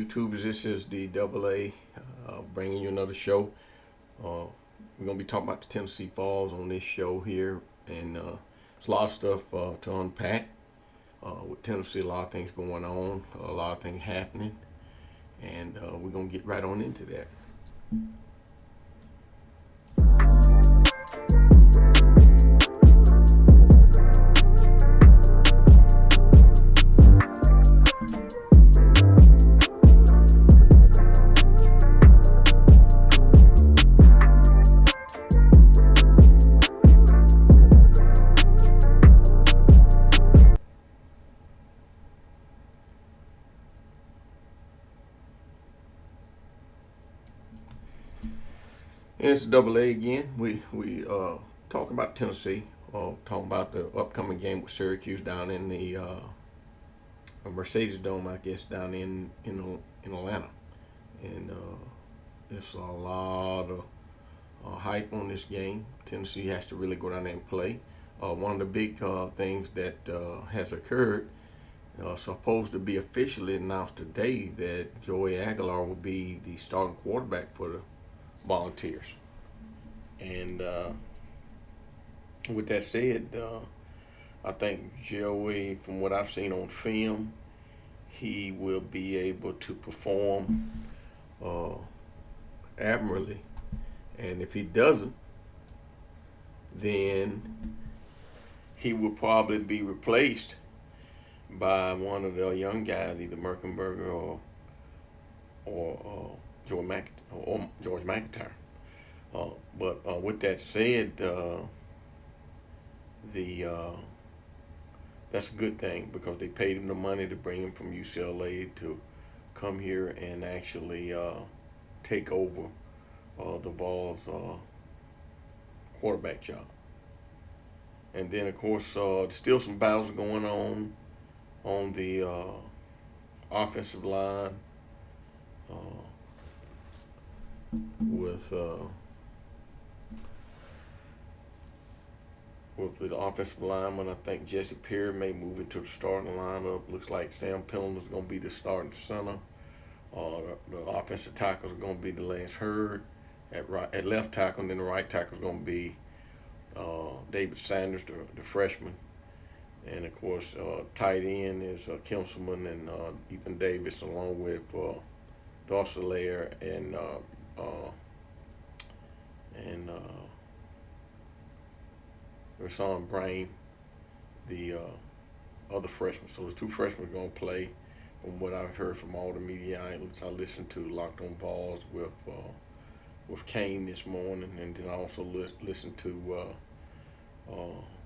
YouTubers. This is the AA bringing you another show. We're going to be talking about the Tennessee Falls on this show here, and it's a lot of stuff to unpack. With Tennessee, a lot of things going on, a lot of things happening, and we're going to get right on into that. It's AA again. We talking about Tennessee. Talking about the upcoming game with Syracuse down in the Mercedes Dome, I guess, down in Atlanta. And there's a lot of hype on this game. Tennessee has to really go down there and play. One of the big things that has occurred, supposed to be officially announced today, that Joey Aguilar will be the starting quarterback for the Volunteers. And with that said, I think Joey, from what I've seen on film, he will be able to perform admirably. And if he doesn't, then he will probably be replaced by one of the young guys, either Merkenberger or George McIntyre. But with that said, that's a good thing, because they paid him the money to bring him from UCLA to come here and actually take over the Vols quarterback job. And then, of course, still some battles going on the offensive line with the offensive lineman. I think Jesse Perry may move into the starting lineup. Looks like Sam Pillman is going to be the starting center. The offensive tackles are going to be Delance Hurd at left tackle, and then the right tackle is going to be David Sanders, the freshman. And, of course, tight end is Kinselman and Ethan Davis, along with Darcelaire and Rashawn Brain, the other freshman. So the two freshmen are going to play. From what I've heard from all the media outlets, I listened to Locked On Balls with Kane this morning, and then I also listened to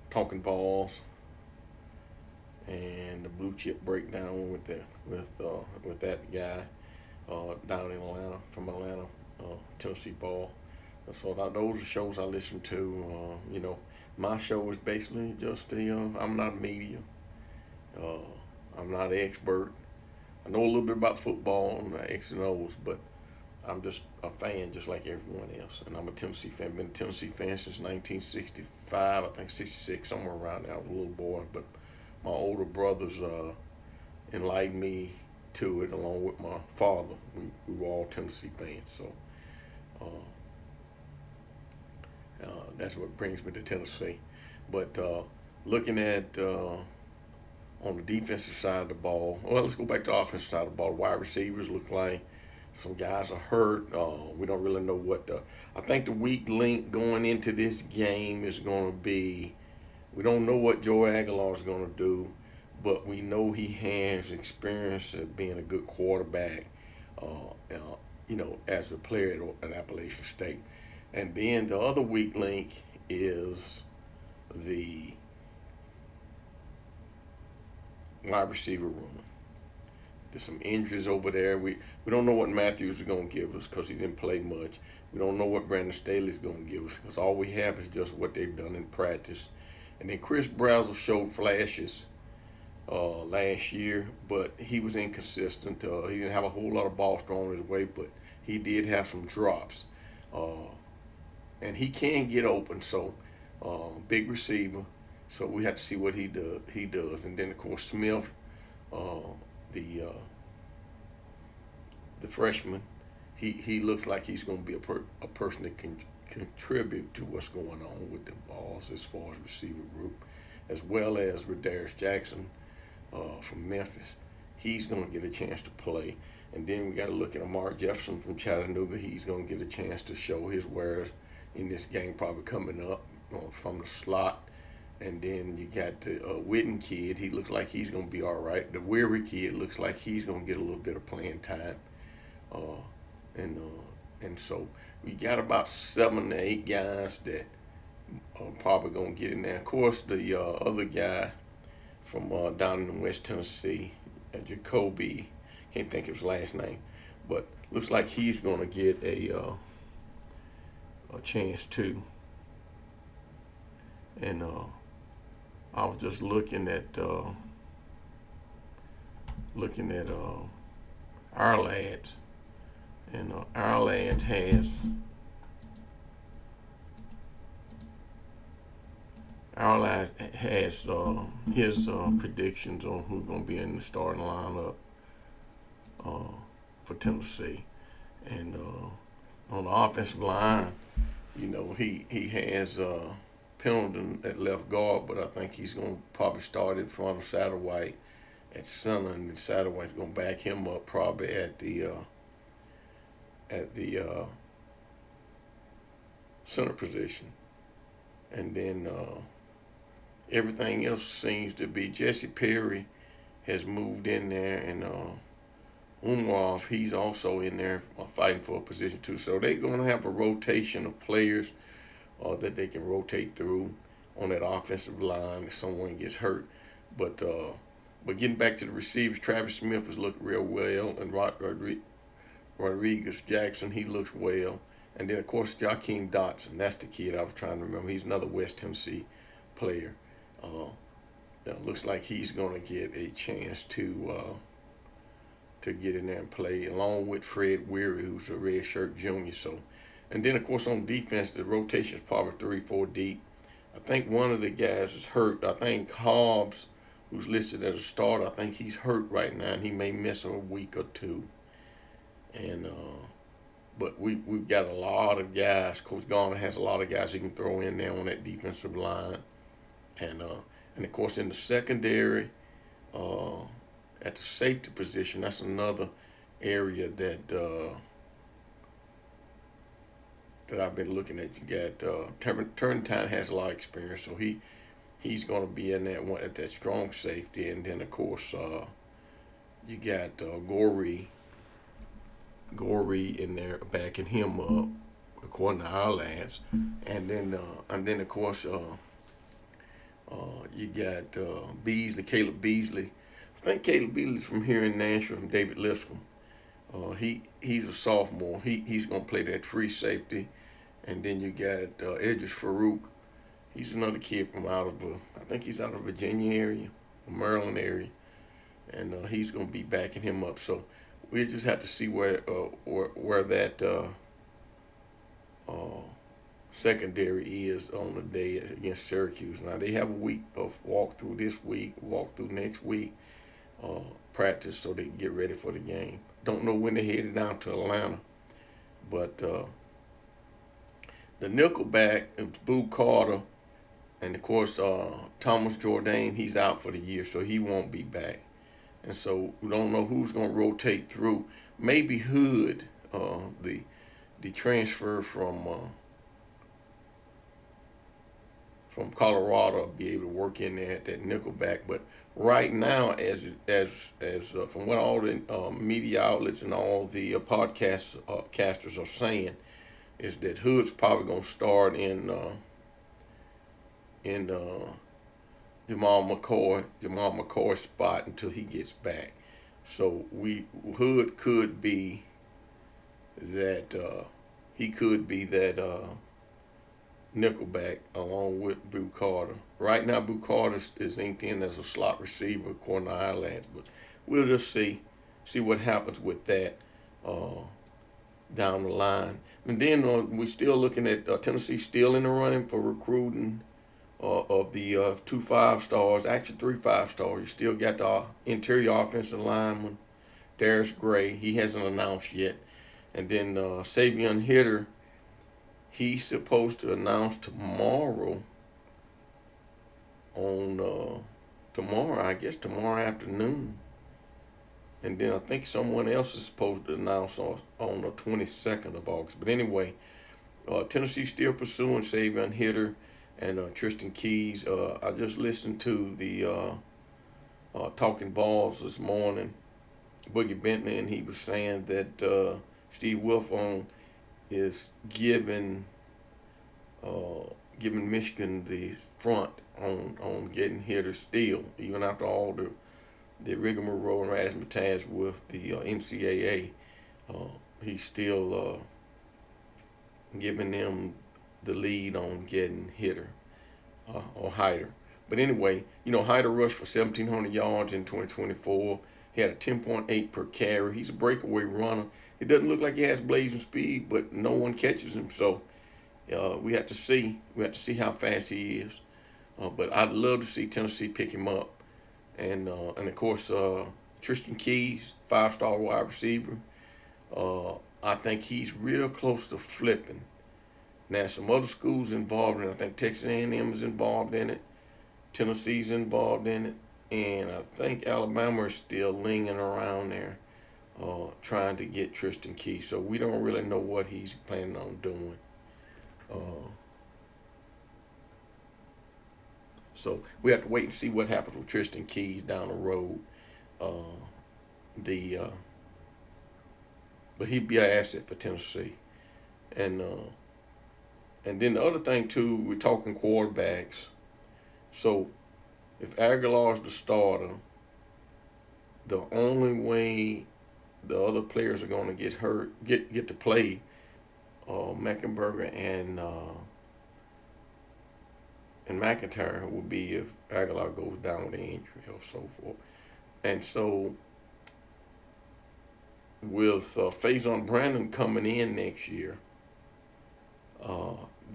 Talking Balls and the Blue Chip Breakdown with that guy down in Atlanta, from Atlanta, Tennessee Ball. So those are shows I listen to. My show is basically just I'm not media. I'm not an expert. I know a little bit about football and X and O's, but I'm just a fan, just like everyone else. And I'm a Tennessee fan. Been a Tennessee fan since 1965, I think 66, somewhere around there. I was a little boy, but my older brothers enlightened me to it, along with my father. We were all Tennessee fans, so that's what brings me to Tennessee. But looking at on the defensive side of the ball, well, let's go back to the offensive side of the ball. Wide receivers look like some guys are hurt. We don't really know what I think the weak link going into this game is going to be, we don't know what Joe Aguilar is going to do, but we know he has experience at being a good quarterback, as a player at Appalachian State. And then the other weak link is the wide receiver room. There's some injuries over there. We don't know what Matthews is going to give us, because he didn't play much. We don't know what Brandon Staley is going to give us, because all we have is just what they've done in practice. And then Chris Brazzell showed flashes last year, but he was inconsistent. He didn't have a whole lot of balls thrown his way, but he did have some drops. And he can get open, so big receiver. So we have to see what he does. And then, of course, Smith, the the freshman, he looks like he's going to be a person that can contribute to what's going on with the balls as far as receiver group, as well as Radarius Jackson from Memphis. He's going to get a chance to play. And then we got to look at Amar Jefferson from Chattanooga. He's going to get a chance to show his wares in this game, probably coming up from the slot. And then you got the Witten kid. He looks like he's going to be all right. The Weary kid looks like he's going to get a little bit of playing time. And so we got about 7 to 8 guys that are probably going to get in there. Of course, the other guy from down in West Tennessee, Jacoby, can't think of his last name, but looks like he's going to get a chance too. And I was just looking at our lads, and our lads has his predictions on who's going to be in the starting lineup for Tennessee. And on the offensive line, he has Pendleton at left guard, but I think he's going to probably start in front of Satterwhite at center, and then Satterwhite's going to back him up probably at the center position. And then everything else seems to be Jesse Perry has moved in there, and Umarov, he's also in there fighting for a position too. So they're going to have a rotation of players that they can rotate through on that offensive line if someone gets hurt. But getting back to the receivers, Travis Smith has looked real well, and Rodriguez Jackson, he looks well. And then, of course, Jakeem Dotson, that's the kid I was trying to remember. He's another West Tennessee player. Looks like he's going to get a chance to get in there and play, along with Fred Weary, who's a redshirt junior. So, and then, of course, on defense, the rotation is probably 3-4 deep. I think one of the guys is hurt. I think Hobbs, who's listed as a starter, I think he's hurt right now, and he may miss a week or two. And but we've got a lot of guys. Coach Garner has a lot of guys he can throw in there on that defensive line, and of course in the secondary, at the safety position, that's another area that I've been looking at. You got Turntine has a lot of experience, so he's going to be in that one at that strong safety, and then of course you got Gorey in there backing him up, according to our lads, and then of course you got Caleb Beasley. I think Caleb Beasley's from here in Nashville, from David Lipscomb. He's a sophomore. He's gonna play that free safety, and then you got Edris Farouk. He's another kid from I think he's out of Virginia area, Maryland area, and he's gonna be backing him up. So we just have to see where that secondary is on the day against Syracuse. Now they have a week of walkthrough this week, walkthrough next week, practice so they can get ready for the game. Don't know when they're headed down to Atlanta, but the nickelback is Boo Carter, and of course Thomas Jourdain, he's out for the year, so he won't be back. And so we don't know who's going to rotate through. Maybe Hood, the transfer from Colorado, will be able to work in there at that nickelback. But right now, as from what all the media outlets and all the casters are saying, is that Hood's probably going to start in Jamal McCoy's spot until he gets back. So Hood could be that nickelback along with Boo Carter. Right now, Boo Carter is inked in as a slot receiver according to our lads, but we'll just see what happens with that down the line. And then we're still looking at Tennessee still in the running for recruiting of the 2 5-stars, actually 3 5-stars. You still got the interior offensive lineman, Darius Gray, he hasn't announced yet. And then Savion Hitter, he's supposed to announce tomorrow I guess tomorrow afternoon. And then I think someone else is supposed to announce on the 22nd of August. But anyway, Tennessee's still pursuing Savion Hitter and Tristan Keys. I just listened to the Talking Balls this morning, Boogie Bentley, and he was saying that Steve Wilfong is giving Michigan the front on getting hitters still, even after all the rigmarole and razzmatazz with the NCAA. He's still giving them the lead on getting hitter or Hyder. But anyway, Hyder rushed for 1,700 yards in 2024. He had a 10.8 per carry. He's a breakaway runner. It doesn't look like he has blazing speed, but no one catches him. So we have to see. We have to see how fast he is. But I'd love to see Tennessee pick him up. And of course, Tristan Keys, 5-star wide receiver. I think he's real close to flipping. Now, some other schools involved in it. I think Texas A&M is involved in it. Tennessee's involved in it. And I think Alabama is still lingering around there trying to get Tristan Keys. So we don't really know what he's planning on doing. So we have to wait and see what happens with Tristan Keys down the road. But he'd be an asset for Tennessee. And then the other thing too, we're talking quarterbacks. So if Aguilar's the starter, the only way the other players are going to get to play, Meckenberger and McIntyre will be if Aguilar goes down with an injury or so forth. And so with Faison Brandon coming in next year,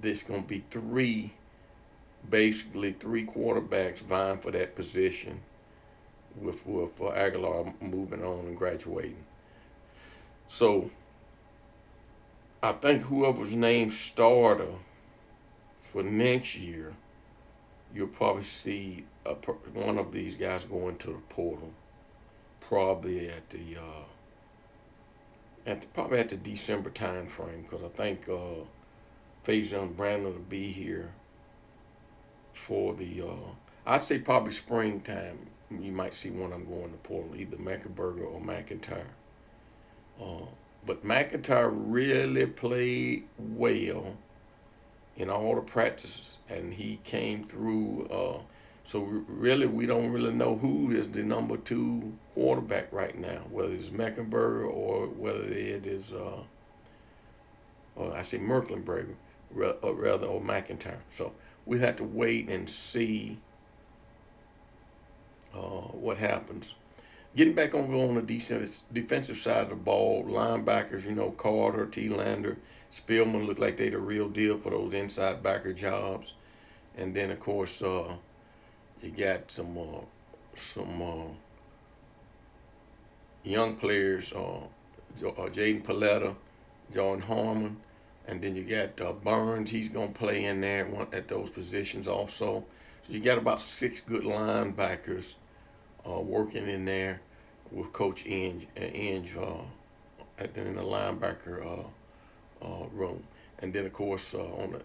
there's going to be three quarterbacks vying for that position with Aguilar moving on and graduating. So I think whoever's named starter for next year, you'll probably see one of these guys go into the portal, probably at the December time frame, because I think Faison Brandon will be here for the I'd say probably springtime. You might see one of them going to portal, either Meckenberger or McIntyre. But McIntyre really played well in all the practices, and he came through. So really, we don't really know who is the number 2 quarterback right now, whether it's Meckenberger or whether it is, I say Merklenberger, or McIntyre. So we have to wait and see what happens. Getting back over on the defensive side of the ball, linebackers, Carter, T-Lander, Spillman look like they the real deal for those inside backer jobs. And then, of course, you got some young players, Jaden Paletta, Jordan Harmon, and then you got Burns. He's going to play in there at those positions also. So you got about 6 good linebackers working in there with Coach Inge in the linebacker room. And then, of course, on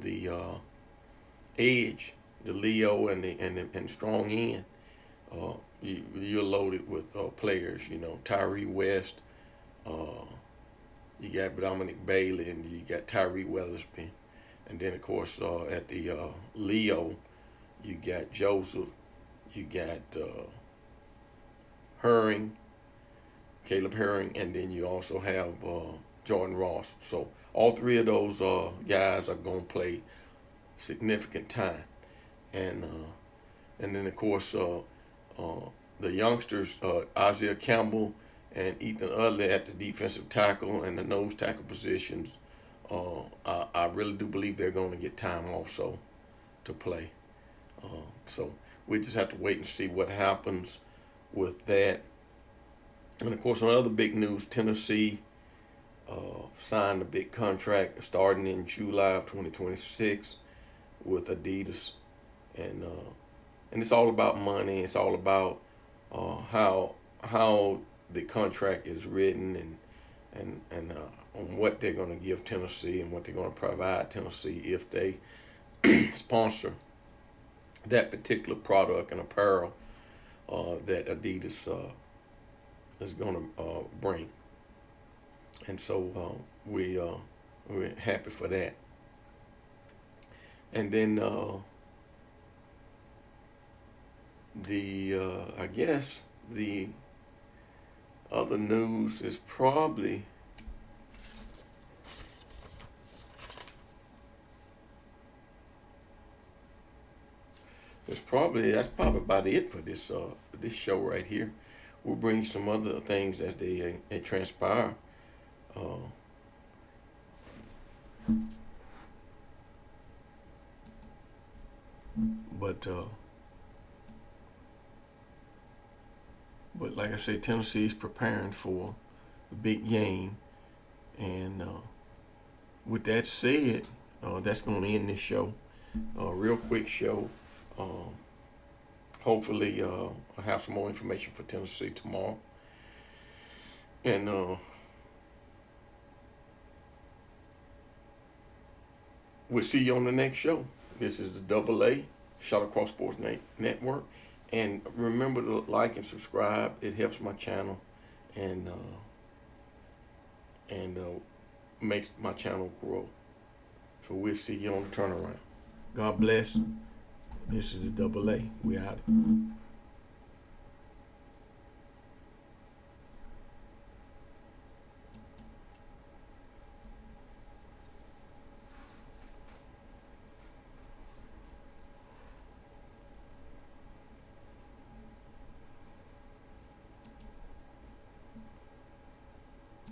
the edge, the Leo and the strong end, you're loaded with players. Tyree West, you got Dominic Bailey, and you got Tyree Weathersby. And then, of course, at the Leo, you got Joseph, you got Caleb Herring, and then you also have Jordan Ross. So all 3 of those guys are going to play significant time. And then, of course, the youngsters, Isaiah Campbell and Ethan Utley at the defensive tackle and the nose tackle positions, I really do believe they're going to get time also to play. So we just have to wait and see what happens with that. And of course, on other big news, Tennessee signed a big contract starting in July of 2026 with Adidas, and it's all about money. It's all about how the contract is written, and on what they're going to give Tennessee and what they're going to provide Tennessee if they sponsor that particular product and apparel that Adidas is going to bring. And so we're happy for that. And then I guess the other news is probably that's probably about it for this show right here. We'll bring some other things as they transpire. Uh, but like I said, Tennessee's preparing for the big game, and with that said, that's going to end this show. Real quick show. Hopefully, I'll have some more information for Tennessee tomorrow. And we'll see you on the next show. This is the AA ShallowCross Sports Network. And remember to like and subscribe. It helps my channel and makes my channel grow. So we'll see you on the turnaround. God bless. This is the AA. We out.